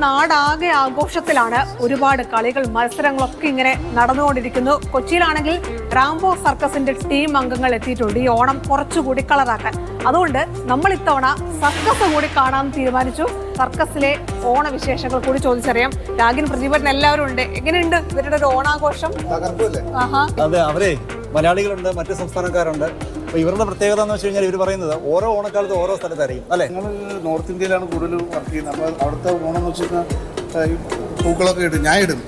നാടാകെ ആഘോഷത്തിലാണ്. ഒരുപാട് കളികൾ മത്സരങ്ങളൊക്കെ ഇങ്ങനെ നടന്നുകൊണ്ടിരിക്കുന്നു. കൊച്ചിയിലാണെങ്കിൽ റാംബോ സർക്കസിന്റെ ടീം അംഗങ്ങൾ എത്തിയിട്ടുണ്ട് ഈ ഓണം കുറച്ചുകൂടി കളറാക്കാൻ. അതുകൊണ്ട് നമ്മൾ ഇത്തവണ സർക്കസ് കൂടി കാണാൻ തീരുമാനിച്ചു. സർക്കസിലെ ഓണവിശേഷങ്ങൾ കൂടി ചോദിച്ചറിയാം. രാഗിൻ, പ്രതിഭൻ എല്ലാവരും ഉണ്ട്. എങ്ങനെയുണ്ട് ഇവരുടെ ഒരു ഓണാഘോഷം? അതെ, അവരെ മലയാളികളുണ്ട്, മറ്റു സംസ്ഥാനക്കാരുണ്ട്. ഇവരുടെ പ്രത്യേകത എന്ന് വെച്ച് കഴിഞ്ഞാൽ ഇവർ പറയുന്നത് ഓരോ ഓണക്കാലത്ത് ഓരോ സ്ഥലത്തായിരിക്കും അല്ലെ. ഞങ്ങൾ നോർത്ത് ഇന്ത്യയിലാണ് കൂടുതൽ വർക്ക് ചെയ്യുന്നത്. അപ്പോൾ അവിടുത്തെ ഓണം എന്ന് വെച്ച് കഴിഞ്ഞാൽ പൂക്കളൊക്കെ ഇടും, ഞാൻ ഇടും.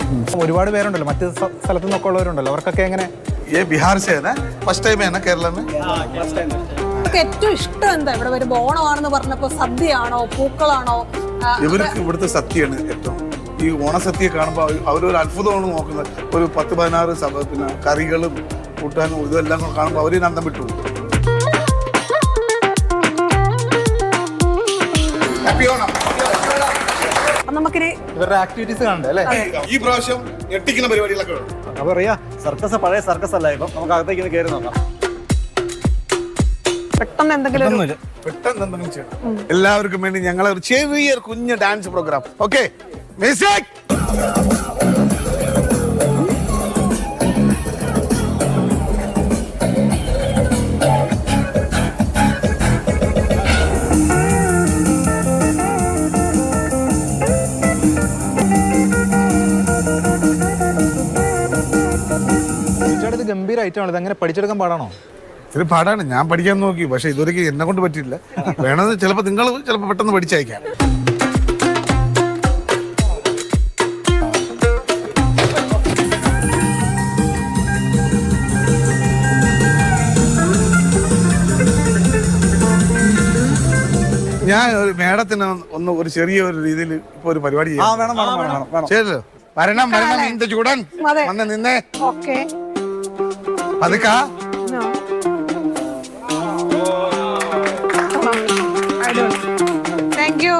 ഒരുപാട് പേരുണ്ടല്ലോ, മറ്റു സ്ഥലത്തു നിന്നൊക്കെ ഉള്ളവരുണ്ടല്ലോ, അവർക്കൊക്കെ എങ്ങനെ? ബിഹാർ ഫസ്റ്റ് ടൈം ആണ് കേരള. ഏറ്റവും ഇഷ്ടം എന്താ ഇവിടെ വരുമ്പോ? ഓണമാണെന്ന് പറഞ്ഞപ്പോ സദ്യയാണോ പൂക്കളാണോ? ഇവർക്ക് ഇവിടുത്തെ സദ്യയാണ് ഏറ്റവും. ഈ ഓണസദ്യ കാണുമ്പോൾ അവരൊരു അത്ഭുതമാണ് നോക്കുന്നത്. ഒരു 10-16 പിന്നെ കറികളും കൂട്ടാനും ഇതെല്ലാം കാണുമ്പോൾ അവര് നന്ദം വിട്ടു. ഹാപ്പി ഓണം. നമുക്കിനി ഇവരുടെ ആക്ടിവിറ്റീസ് കാണണ്ടേ അല്ലേ? ഈ പ്രാവശ്യം ഞെട്ടിക്കുന്ന പരിപാടികളൊക്കെ വേണം. അപ്പൊ അറിയാ, സർക്കസ് പഴയ സർക്കസ് അല്ല. ഇപ്പം നമുക്ക് അകത്തേക്ക് കയറി നോക്കാം. പെട്ടെന്ന് എന്തെങ്കിലും ചെയ്യണം. എല്ലാവർക്കും വേണ്ടി ഞങ്ങൾ ഒരു ചെറിയ കുഞ്ഞ് ഡാൻസ് പ്രോഗ്രാം. Okay, music. ഗംഭീര ഐറ്റമാണ്. ഇതെങ്ങനെ പഠിച്ചെടുക്കാൻ പാടാണോ? ഇത്തിരി പാടാണ്. ഞാൻ പഠിക്കാൻ നോക്കി, പക്ഷെ ഇതുവരെ എന്നെ കൊണ്ട് പറ്റിയില്ല. വേണമെന്ന് ചിലപ്പോൾ നിങ്ങൾ ചിലപ്പോൾ പെട്ടെന്ന് പഠിച്ചയക്കാം. ഞാൻ ഒരു മേഡത്തിന് ഒന്ന് ഒരു ചെറിയ ഒരു രീതിയിൽ ഇപ്പൊ ഒരു പരിപാടി ചെയ്യല്ലോ. വരണം എന്ത് ചൂടൻ വന്ന് നിന്നേ. പതുക്കാ. Thank you.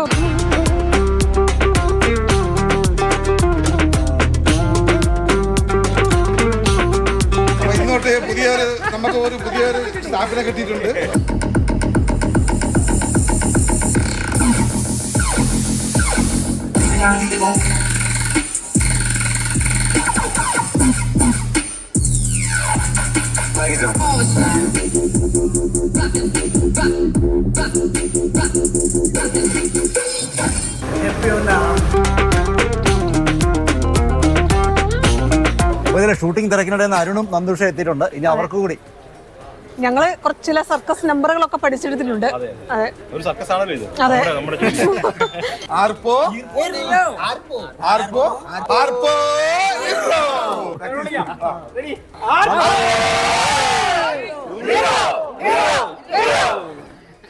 ഇങ്ങോട്ട് നമുക്ക് ഒരു പുതിയൊരു സ്റ്റാഫിനെ കിട്ടിയിട്ടുണ്ട്. ഷൂട്ടിംഗ് തിരക്കിനിടെ അരുണും നന്ദുഷ എത്തിയിട്ടുണ്ട്. ഇനി അവർക്ക് കൂടി ഞങ്ങള് കുറച്ച് ചില സർക്കസ് നമ്പറുകളൊക്കെ പഠിച്ചെടുത്തിട്ടുണ്ട്. അതെ, ആർപ്പോ ആർപ്പോ ആർപ്പോ Hero!